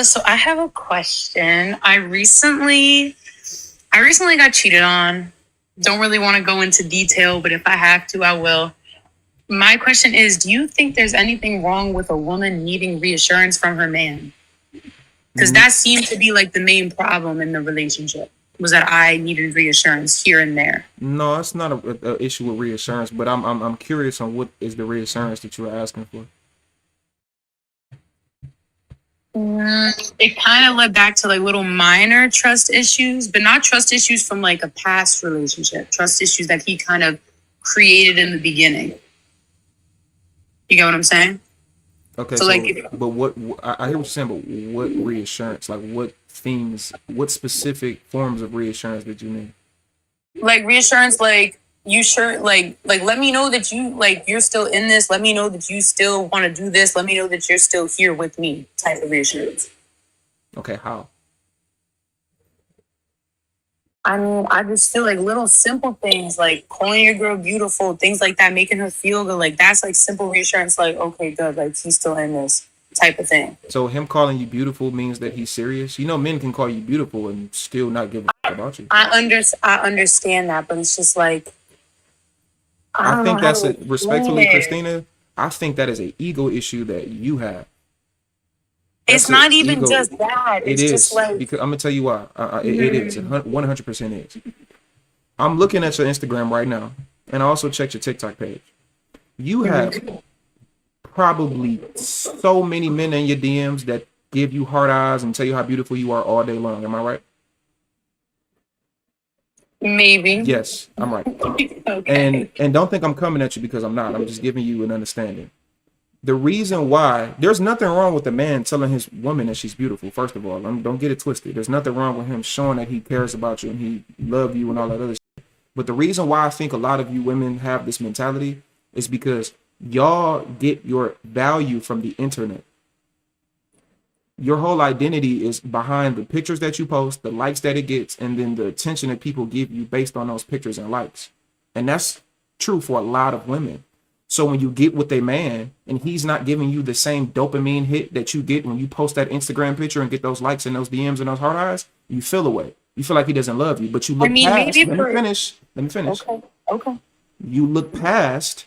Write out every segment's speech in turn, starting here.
So I have a question. I recently got cheated on. Don't really want to go into detail, but if I have to, I will. My question is, do you think there's anything wrong with a woman needing reassurance from her man? Because that seemed to be like the main problem in the relationship, was that I needed reassurance here and there. No, it's not a issue with reassurance, but I'm curious on what is the reassurance that you are asking for. It kind of led back to like little minor trust issues, but not trust issues from like a past relationship. Trust issues that he kind of created in the beginning. You get what I'm saying? Okay, So so like, but I hear what you're saying, but what reassurance? Like what things, what specific forms of reassurance did you need? like reassurance, like you sure, like let me know that you like you're still in this. Let me know that you still want to do this. Let me know that you're still here with me. Type of reassurance. Okay, how? I mean, I just feel like little simple things like calling your girl beautiful, things like that, making her feel good. Like that's like simple reassurance. Like okay, good. Like he's still in this type of thing. So him calling you beautiful means that he's serious. You know, men can call you beautiful and still not give a fuck about you. I understand that, but it's just like I I don't know think how that's to a explain respectfully, it. Christina. I think that is an ego issue that you have. It's That's an not even ego. just that. It It's just is like because I'm gonna tell you why. It is 100% is. I'm looking at your Instagram right now, and I also checked your TikTok page. You have probably so many men in your DMs that give you hard eyes and tell you how beautiful you are all day long. Am I right? maybe. Yes, I'm right. Okay. And don't think I'm coming at you because I'm not. I'm just giving you an understanding. The reason why there's nothing wrong with a man telling his woman that she's beautiful. First of all, don't get it twisted. There's nothing wrong with him showing that he cares about you and he love you and all that other shit. But the reason why I think a lot of you women have this mentality is because y'all get your value from the internet. Your whole identity is behind the pictures that you post, the likes that it gets, and then the attention that people give you based on those pictures and likes. And that's true for a lot of women. So when you get with a man and he's not giving you the same dopamine hit that you get when you post that Instagram picture and get those likes and those DMs and those hard eyes, you feel away. You feel like he doesn't love you, but you I look mean, past. maybe Let me for finish. Let me finish. okay, okay. You look past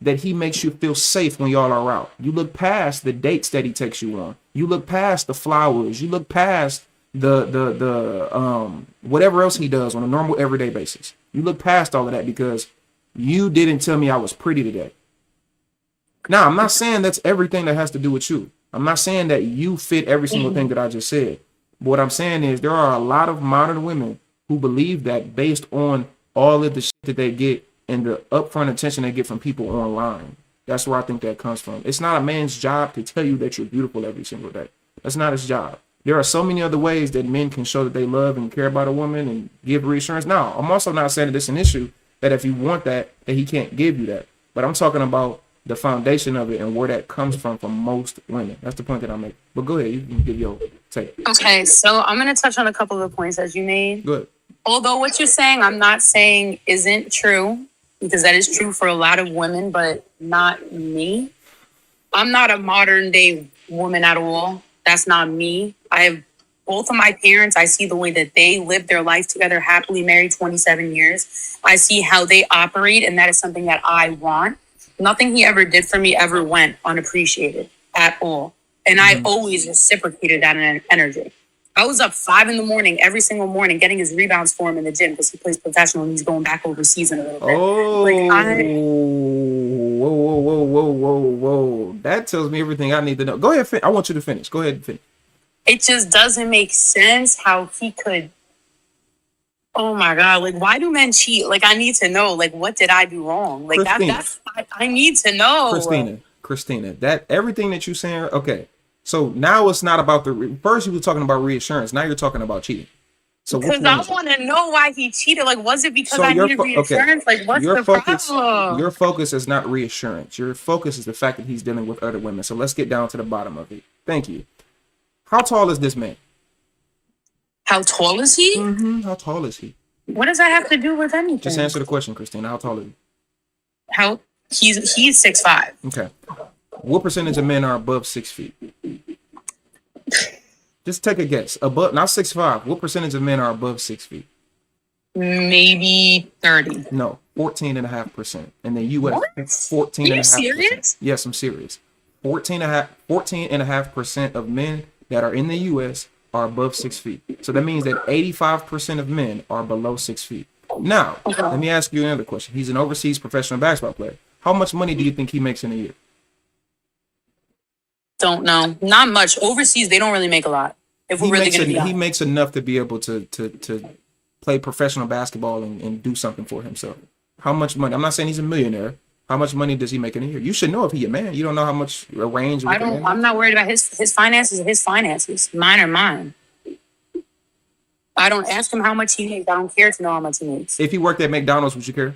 that he makes you feel safe when y'all are out. You look past the dates that he takes you on. You look past the flowers. You look past the whatever else he does on a normal everyday basis. You look past all of that because you didn't tell me I was pretty today. Now, I'm not saying that's everything that has to do with you. I'm not saying that you fit every single thing that I just said. But what I'm saying is there are a lot of modern women who believe that based on all of the shit that they get and the upfront attention they get from people online. That's where I think that comes from. It's not a man's job to tell you that you're beautiful every single day. That's not his job. There are so many other ways that men can show that they love and care about a woman and give reassurance. Now, I'm also not saying that it's an issue that if you want that he can't give you that. But I'm talking about the foundation of it and where that comes from for most women. That's the point that I make. But go ahead, you can give your take. Okay, so I'm gonna touch on a couple of the points that you made. Good. Although what you're saying, I'm not saying isn't true, because that is true for a lot of women, but not me. I'm not a modern day woman at all. That's not me. I have both of my parents. I see the way that they live their life together, happily married 27 years. I see how they operate, and that is something that I want. Nothing he ever did for me ever went unappreciated at all. And I always reciprocated that energy. I was up 5 a.m. every single morning getting his rebounds for him in the gym because he plays professional and he's going back overseas in a little bit. Oh, whoa. That tells me everything I need to know. Go ahead. I want you to finish. Go ahead and finish. It just doesn't make sense how he could. Oh my God. Like, why do men cheat? Like, I need to know. Like, what did I do wrong? Like, I need to know. Christina, that everything that you're saying, okay. So now it's not about first you were talking about reassurance. Now you're talking about cheating. So because I want to know why he cheated. Like, was it because I needed reassurance? Okay. Like, what's the problem? Your focus is not reassurance. Your focus is the fact that he's dealing with other women. So let's get down to the bottom of it. Thank you. How tall is this man? How tall is he? Mm-hmm. How tall is he? What does that have to do with anything? Just answer the question, Christina. How tall is he? He's 6'5". Okay. What percentage of men are above 6 feet? Just take a guess. Above, not 6'5". What percentage of men are above 6 feet? Maybe 30. No, 14.5%. In the U.S., What? Are 14.5%. you serious? Yes, I'm serious. 14.5% of men that are in the U.S. are above 6 feet. So that means that 85% of men are below 6 feet. Now, let me ask you another question. He's an overseas professional basketball player. How much money do you think he makes in a year? Don't know. Not much. Overseas, they don't really make a lot. If we're really going to be He honest. makes enough to be able to play professional basketball and do something for himself. How much money? I'm not saying he's a millionaire. How much money does he make in a year? You should know if he's a man. You don't know how much a range. I don't. I'm not worried about his finances. His finances. Mine are mine. I don't ask him how much he makes. I don't care to know how much he makes. If he worked at McDonald's, would you care?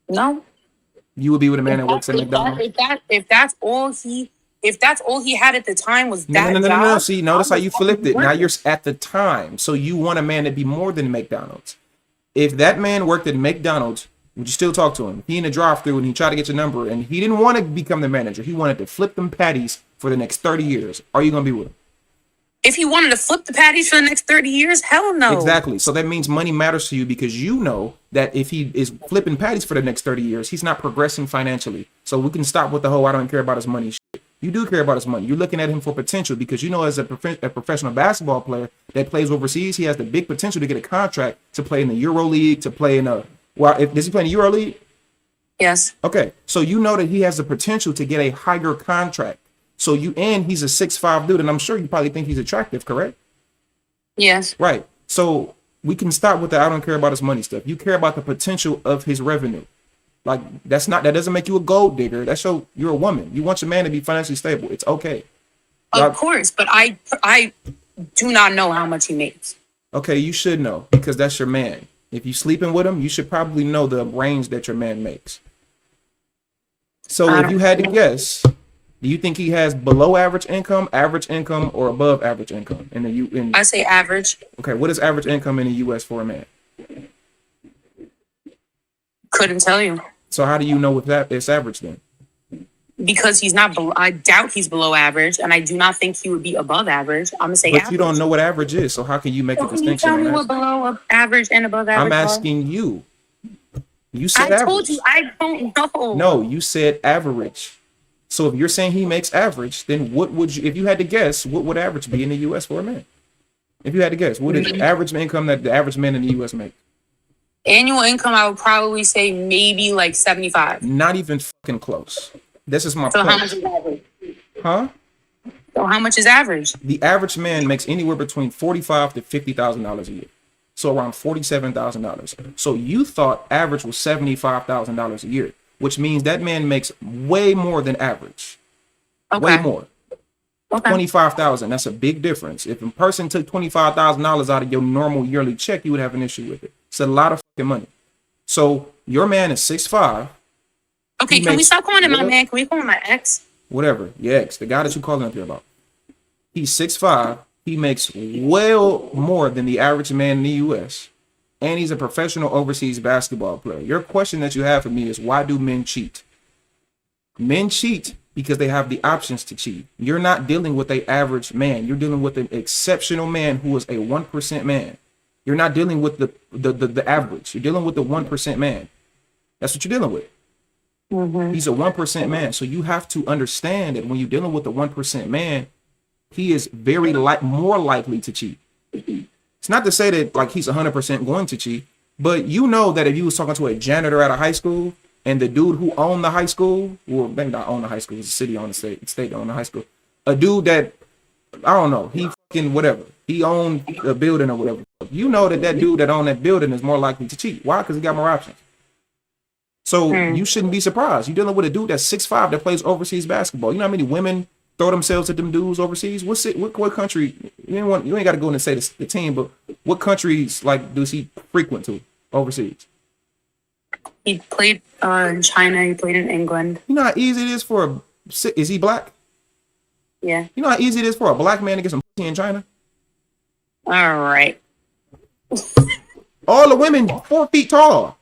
No. You would be with a man that works at McDonald's. If that's all he had at the time was that No. job. See, notice how you flipped it. Now you're at the time, so you want a man to be more than McDonald's. If that man worked at McDonald's, would you still talk to him? He in the drive-through and he tried to get your number, and he didn't want to become the manager. He wanted to flip them patties for the next 30 years. Are you gonna be with him? If he wanted to flip the patties for the next 30 years, hell no. Exactly. So that means money matters to you because you know that if he is flipping patties for the next 30 years, he's not progressing financially. So we can stop with the whole I don't care about his money shit. You do care about his money. You're looking at him for potential because you know as a professional basketball player that plays overseas, he has the big potential to get a contract to play in the Euro League, to play in a does he play in the Euro League? Yes. Okay. So you know that he has the potential to get a higher contract. So he's a 6'5" dude, and I'm sure you probably think he's attractive, correct? Yes. Right. So we can stop with the I don't care about his money stuff. You care about the potential of his revenue. Like that doesn't make you a gold digger. You're a woman. You want your man to be financially stable. It's okay. Of course, but I do not know how much he makes. Okay, you should know because that's your man. If you're sleeping with him, you should probably know the range that your man makes. So if you had to guess, do you think he has below average income, or above average income I say average. Okay, what is average income in the U.S. for a man? Couldn't tell you. So how do you know if it's average then? Because he's not. I doubt he's below average, and I do not think he would be above average. I'm gonna say. But average. you don't know what average is, so how can you make a distinction? Can you tell me what below average and above average? I'm asking you. You said I average. told you I don't know. No, you said average. So if you're saying he makes average, then what would you, if you had to guess, what would average be in the U.S. for a man? If you had to guess, what is the average income that the average man in the U.S. make? Annual income, I would probably say maybe like 75. Not even fucking close. This is my So point. how much is average? Huh? So how much is average? The average man makes anywhere between $45,000 to $50,000 a year. So around $47,000. So you thought average was $75,000 a year, which means that man makes way more than average. Okay. Way more. Okay. 25,000. That's a big difference. If a person took $25,000 out of your normal yearly check, you would have an issue with it. It's a lot of fucking money. So your man is 6'5". Okay, can we stop calling him my man? Can we call him my ex? Whatever. Your ex, the guy that you calling up here about. He's 6'5". He makes well more than the average man in the U.S. And he's a professional overseas basketball player. Your question that you have for me is, why do men cheat? Men cheat because they have the options to cheat. You're not dealing with an average man. You're dealing with an exceptional man who is a 1% man. You're not dealing with the average. You're dealing with the 1% man. That's what you're dealing with. Mm-hmm. He's a 1% man. So you have to understand that when you're dealing with the 1% man, he is very more likely to cheat. It's not to say that like he's 100% going to cheat, but you know that if you was talking to a janitor at a high school and the dude who owned the high school, well, maybe not own the high school, it's a city on the state owned the high school, a dude that, I don't know, he fucking whatever, he owned a building or whatever. You know that dude that owned that building is more likely to cheat. Why? Because he got more options. So you shouldn't be surprised. You're dealing with a dude that's 6'5" that plays overseas basketball. You know how many women throw themselves at them dudes overseas? What country? You ain't got to go in and say the team, but what countries like does he frequent to overseas? He played in China. He played in England. You know how easy it is for is he black? Yeah. You know how easy it is for a black man to get some pussy in China? All right. All the women 4 feet tall.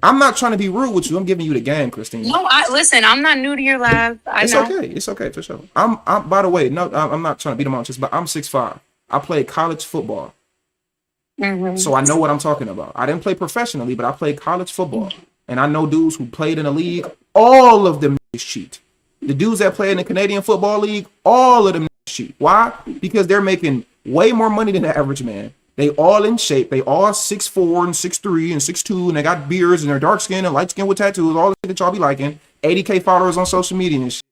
I'm not trying to be rude with you. I'm giving you the game, Christina. No, I listen. I'm not new to your life. I It's know. okay. It's okay for sure. I'm. By the way, no, I'm not trying to beat him on just, but I'm 6'5". I played college football, so I know what I'm talking about. I didn't play professionally, but I played college football, and I know dudes who played in the league. All of them cheat. The dudes that play in the Canadian Football League, all of them cheat. Why? Because they're making way more money than the average man. They all in shape. They all 6'4" and 6'3" and 6'2", and they got beards and they're dark skin and light skin with tattoos. All the shit that y'all be liking. 80K followers on social media and shit.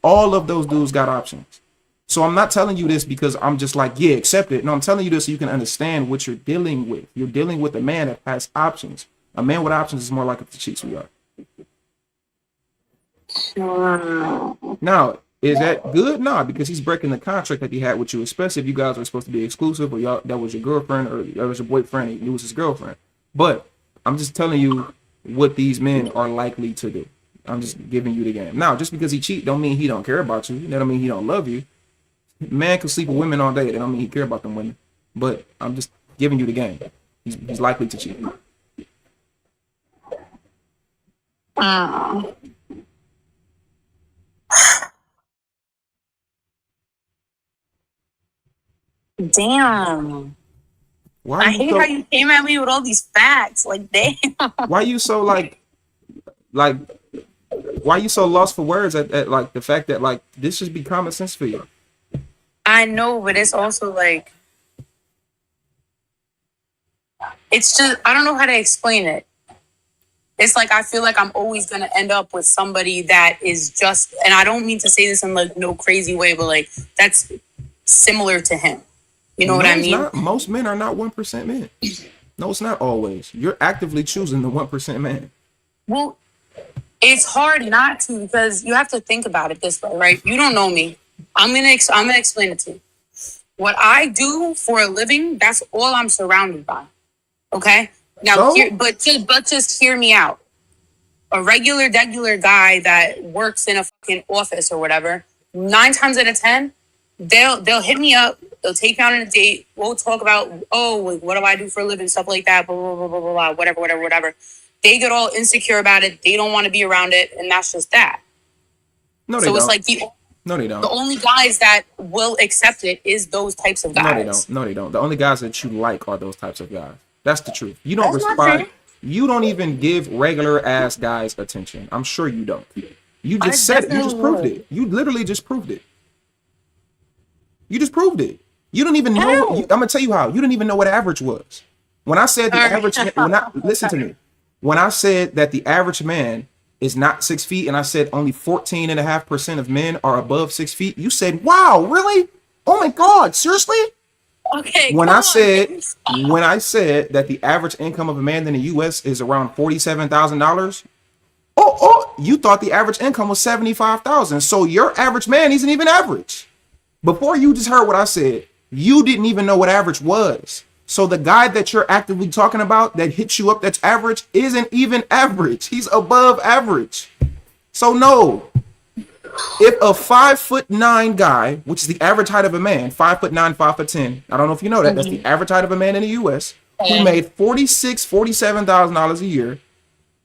All of those dudes got options. So I'm not telling you this because I'm just like, yeah, accept it. No, I'm telling you this so you can understand what you're dealing with. You're dealing with a man that has options. A man with options is more likely to cheat, sweetheart. Now, is that good? Nah, because he's breaking the contract that he had with you, especially if you guys were supposed to be exclusive or y'all that was your girlfriend or that was your boyfriend and he was his girlfriend. But I'm just telling you what these men are likely to do. I'm just giving you the game. Now, just because he cheat don't mean he don't care about you. That don't mean he don't love you. Man can sleep with women all day. That don't mean he care about them women. But I'm just giving you the game. He's likely to cheat. Damn. Why I you hate so how you came at me with all these facts. Like, damn. why you so like why you so lost for words at like the fact that like this should be common sense for you? I know, but it's also like, it's just, I don't know how to explain it. It's like, I feel like I'm always going to end up with somebody that is just, and I don't mean to say this in like no crazy way, but like, that's similar to him. You know what No, I it's mean? not. Most men are not 1% men. No, it's not always. You're actively choosing the 1% man. Well, it's hard not to because you have to think about it this way, right? You don't know me. I'm gonna explain it to you. What I do for a living, that's all I'm surrounded by. Okay. Now, So just hear me out. A regular guy that works in a fucking office or whatever, 9 times out of 10, they'll hit me up. They'll take me out on a date. We'll talk about, oh, like, what do I do for a living, stuff like that, blah blah blah blah blah, blah whatever. They get all insecure about it. They don't want to be around it, and that's just that. no, they So it's don't. like No, they the don't. only guys that will accept it is those types of No, they guys. don't. No, they don't. The only guys that you like are those types of guys. That's the truth. You don't That's not respond. true. You don't even give regular ass guys attention. I'm sure you don't. You I just said it. You just definitely proved would. it. You literally just proved it. You just proved it. You don't even know. How? I'm gonna tell you how. You didn't even know what average was. When I said the All average, right. when I listen to me, when I said that the average man is not 6 feet, and I said only 14.5% of men are above 6 feet, you said, "Wow, really? Oh my God, seriously?" Okay, When come I on. said Baby. when I said that the average income of a man in the U.S. is around $47,000, you thought the average income was 75,000. So your average man isn't even average. Before you just heard what I said, you didn't even know what average was. So the guy that you're actively talking about that hits you up that's average isn't even average. He's above average. So no. If a 5'9" guy, which is the average height of a man, 5'9", 5'10", I don't know if you know that, that's the average height of a man in the US, who made $47,000 a year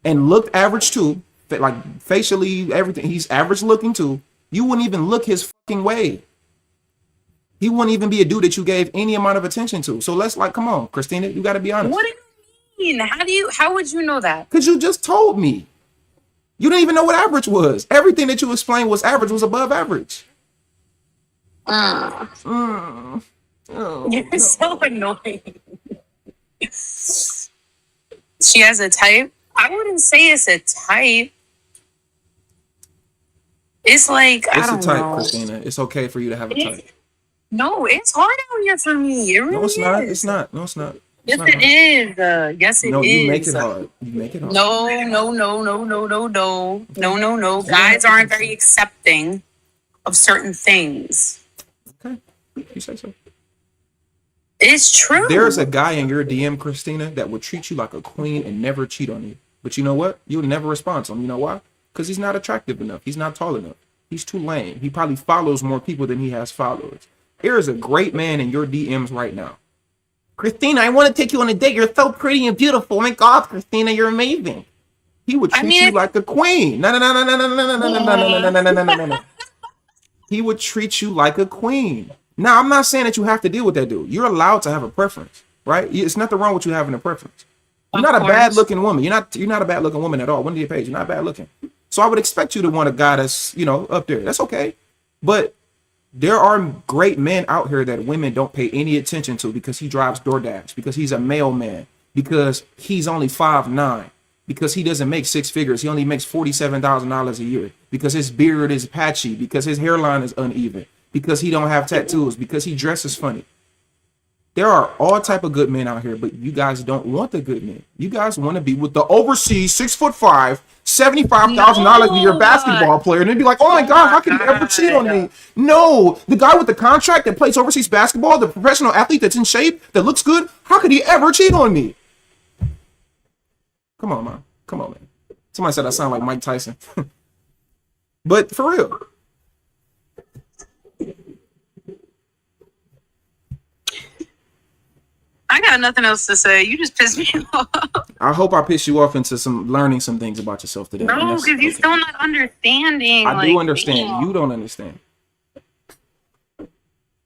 and looked average too, like facially, everything, he's average looking too, you wouldn't even look his fucking way. He wouldn't even be a dude that you gave any amount of attention to. So let's come on, Christina, you got to be honest. What do you mean? How would you know that? Because you just told me. You didn't even know what average was. Everything that you explained was average, was above average. You're Oh, so annoying. She has a type? I wouldn't say it's a type. It's like, I it's a don't type, know. Christina. It's okay for you to have a type. No, it's hard out here for me. It really No, it's not. is. It's not. No, it's not. It's Yes, not it hard. is. Yes, it No, you make is. it hard. You make it hard. No. No. Guys aren't very accepting of certain things. Okay. You say so. It's true. There's a guy in your DM, Christina, that will treat you like a queen and never cheat on you. But you know what? You'll never respond to him. You know why? Because he's not attractive enough. He's not tall enough. He's too lame. He probably follows more people than he has followers. There is a great man in your DMs right now. Christina, I want to take you on a date. You're so pretty and beautiful. Oh my God, Christina, you're amazing. He would I treat mean, you like a queen. No, no, no, no, no, no, no, no, no, no, no, no, no, no, no, no, no, no. He would treat you like a queen. Now, I'm not saying that you have to deal with that dude. You're allowed to have a preference, right? It's nothing wrong with you having a preference. You're of not a bad course. looking woman. You're not a bad looking woman at all. One of your page, you're not bad looking. So I would expect you to want a guy that's, up there. That's okay. But there are great men out here that women don't pay any attention to because he drives DoorDash, because he's a mailman, because he's only 5'9", because he doesn't make six figures. He only makes $47,000 a year, because his beard is patchy, because his hairline is uneven, because he don't have tattoos, because he dresses funny. There are all type of good men out here, but you guys don't want the good men. You guys want to be with the overseas 6'5", $75,000 a year basketball player, and they'd be like, "Oh my God, how can he ever cheat on me?" No, the guy with the contract that plays overseas basketball, the professional athlete that's in shape, that looks good, how could he ever cheat on me? Come on, man. Come on, man. Somebody said I sound like Mike Tyson, but for real. I got nothing else to say. You just pissed me off. I hope I piss you off into learning some things about yourself today. No, because you're still not understanding. I do understand. Damn. You don't understand.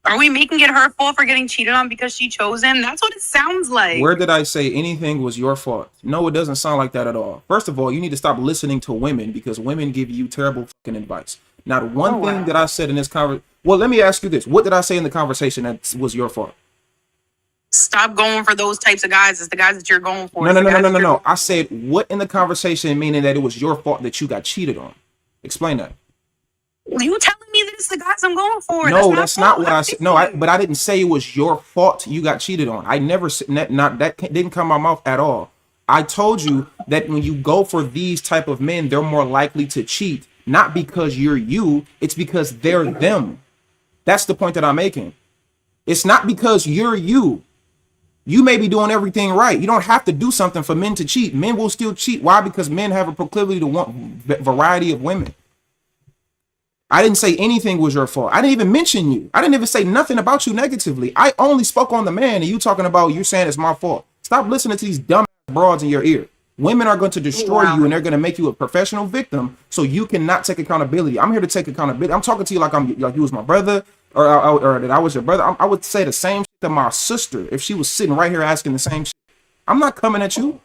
Are we making it her fault for getting cheated on because she chose him? That's what it sounds like. Where did I say anything was your fault? No, it doesn't sound like that at all. First of all, you need to stop listening to women, because women give you terrible fucking advice. Not one thing that I said in this conversation. Well, let me ask you this. What did I say in the conversation that was your fault? Stop going for those types of guys. It's the guys that you're going for. No. I said what in the conversation, meaning that it was your fault that you got cheated on. Explain that. You telling me that it's the guys I'm going for? No, that's not what I said. No, but I didn't say it was your fault you got cheated on. I never said that didn't come out of my mouth at all. I told you that when you go for these type of men, they're more likely to cheat, not because you're you, it's because they're them. That's the point that I'm making. It's not because you're you. You may be doing everything right. You don't have to do something for men to cheat. Men will still cheat. Why? Because men have a proclivity to want variety of women. I didn't say anything was your fault. I didn't even mention you. I didn't even say nothing about you negatively. I only spoke on the man, and you talking about you saying it's my fault. Stop listening to these dumb broads in your ear. Women are going to destroy you, and they're going to make you a professional victim, so you cannot take accountability. I'm here to take accountability. I'm talking to you like you was my brother, or that I was your brother. I would say the same shit to my sister if she was sitting right here asking the same shit. I'm not coming at you.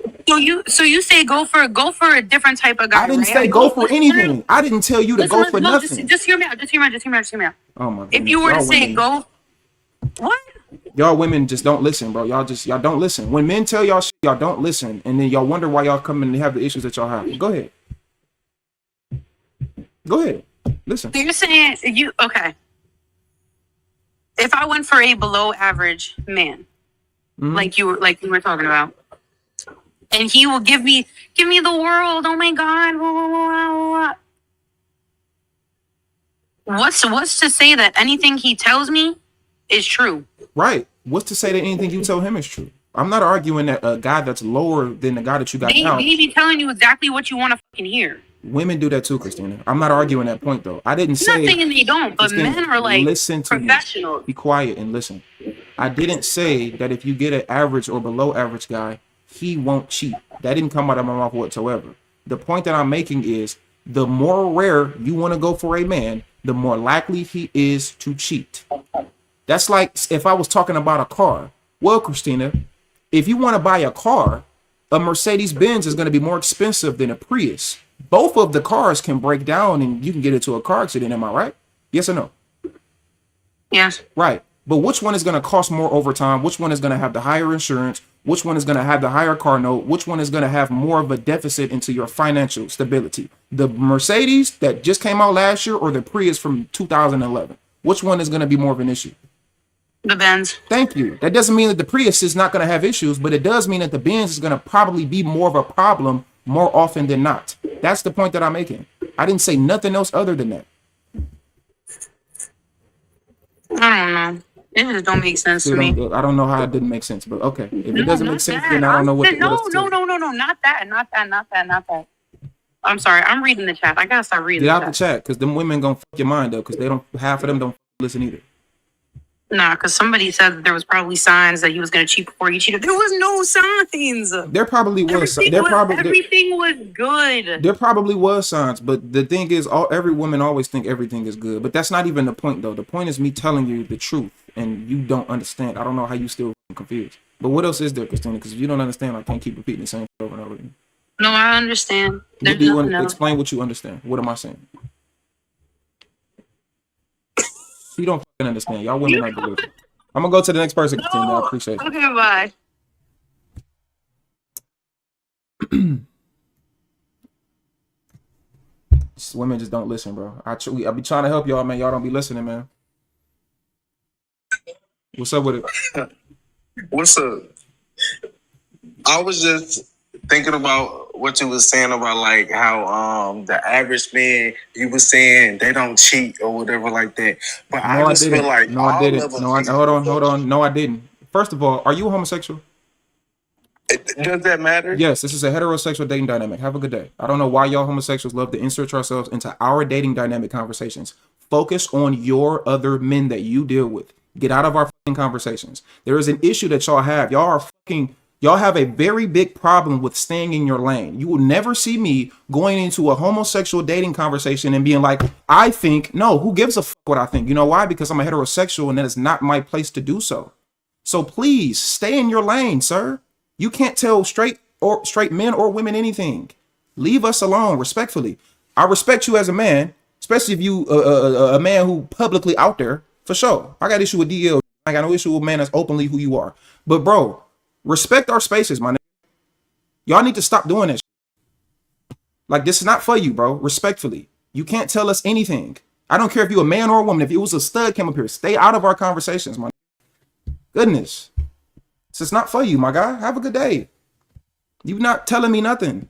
So you say go for a different type of guy. I didn't say go for anything. I didn't tell you to go for nothing. Just hear me out. Just hear me out. Oh my goodness. If you were to say go, what? Y'all women just don't listen, bro. Y'all don't listen. When men tell y'all shit, y'all don't listen, and then y'all wonder why y'all come and have the issues that y'all have. Go ahead. Listen. So you're saying okay? If I went for a below average man, like you were talking about, and he will give me the world. Oh my God! What's to say that anything he tells me is true? Right. What's to say that anything you tell him is true? I'm not arguing that a guy that's lower than the guy that you got now. They be telling you exactly what you want to fucking hear. Women do that too, Christina. I'm not arguing that point though. I didn't say. I'm not saying they don't, but men are like listen to professionals. Me. Be quiet and listen. I didn't say that if you get an average or below average guy, he won't cheat. That didn't come out of my mouth whatsoever. The point that I'm making is the more rare you want to go for a man, the more likely he is to cheat. That's like if I was talking about a car. Well, Christina, if you want to buy a car, a Mercedes-Benz is going to be more expensive than a Prius. Both of the cars can break down and you can get into a car accident. Am I right? Yes or no? Yes. Right. But which one is going to cost more over time? Which one is going to have the higher insurance? Which one is going to have the higher car note? Which one is going to have more of a deficit into your financial stability? The Mercedes that just came out last year or the Prius from 2011? Which one is going to be more of an issue? The Benz. Thank you. That doesn't mean that the Prius is not going to have issues, but it does mean that the Benz is going to probably be more of a problem more often than not. That's the point that I'm making. I didn't say nothing else other than that. I don't know. It just don't make sense to me. I don't know how it didn't make sense, but okay. If it doesn't make sense, then I don't know what. No, not that. I'm sorry. I'm reading the chat. I gotta start reading. Get out the chat, because them women gonna fuck your mind up, because half of them don't listen either. Nah, because somebody said that there was probably signs that he was going to cheat before he cheated. There was no signs. There probably was. Everything was good. There probably was signs, but the thing is, every woman always think everything is good. But that's not even the point, though. The point is me telling you the truth, and you don't understand. I don't know how you still confused. But what else is there, Christina? Because if you don't understand, I can't keep repeating the same thing over and over again. No, I understand. What do you want? Explain what you understand. What am I saying? You don't fucking understand. Y'all women are delusional. I'm gonna go to the next person, Christina. I appreciate it. Okay, bye. Women just don't listen, bro. I be trying to help y'all, man. Y'all don't be listening, man. What's up with it? What's up? I was just thinking about what you was saying about like how the average man, you was saying they don't cheat or whatever like that. But No, I just feel like no, I didn't. No, hold on. No, I didn't. First of all, are you a homosexual? Does that matter? Yes, this is a heterosexual dating dynamic. Have a good day. I don't know why y'all homosexuals love to insert yourselves into our dating dynamic conversations. Focus on your other men that you deal with. Get out of our fucking conversations. There is an issue that y'all have. Y'all have a very big problem with staying in your lane. You will never see me going into a homosexual dating conversation and being like, I think, no, who gives a fuck what I think? You know why? Because I'm a heterosexual and that is not my place to do so. So please stay in your lane, sir. You can't tell straight men or women anything. Leave us alone, respectfully. I respect you as a man, especially if you a man who publicly out there, for sure. I got issue with DL. I got no issue with a man that's openly who you are. But bro, respect our spaces, my nigga. Y'all need to stop doing that shit. Like, this is not for you, bro. Respectfully. You can't tell us anything. I don't care if you're a man or a woman. If it was a stud came up here, stay out of our conversations, my nigga. Goodness. It's not for you, my guy. Have a good day. You're not telling me nothing.